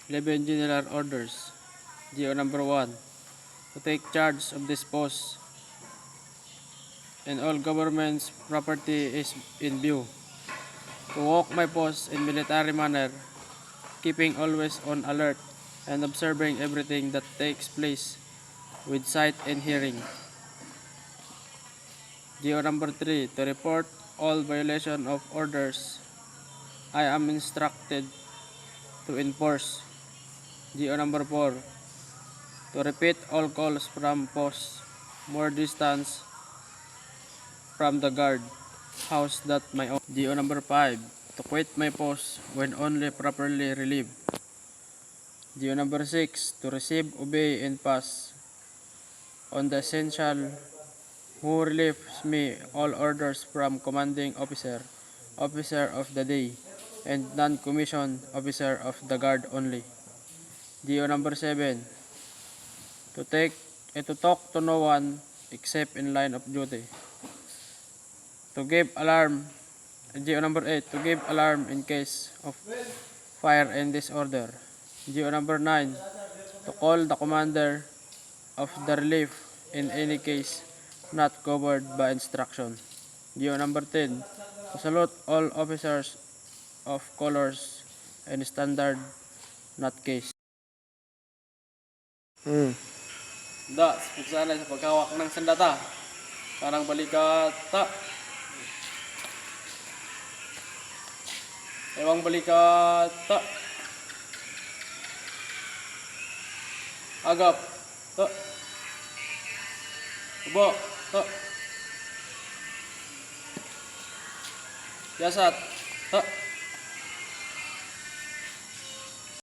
11 General Orders. GO number 1. To take charge of this post and all government's property is in view. To walk my post in military manner, keeping always on alert and observing everything that takes place with sight and hearing. GO number 3. To report all violation of orders I am instructed to enforce. GO number 4. To repeat all calls from posts more distance from the guard house that my own. GO number 5. To quit my post when only properly relieved. GO number 6. To receive, obey, and pass on the essential who relieves me all orders from commanding officer, officer of the day, and non-commissioned officer of the guard only. GO number 7. To talk to no one except in line of duty. To give alarm. GO number 8. To give alarm in case of fire and disorder. GO number 9. To call the commander of the relief in any case not covered by instruction. GO number 10. To salute all officers of colors and standard not case. Da, sana sa paghawak ng sandata. Parang balikata. Ewang balikata. Agap. Ta. Ubo. Ta. Jasad. Ta.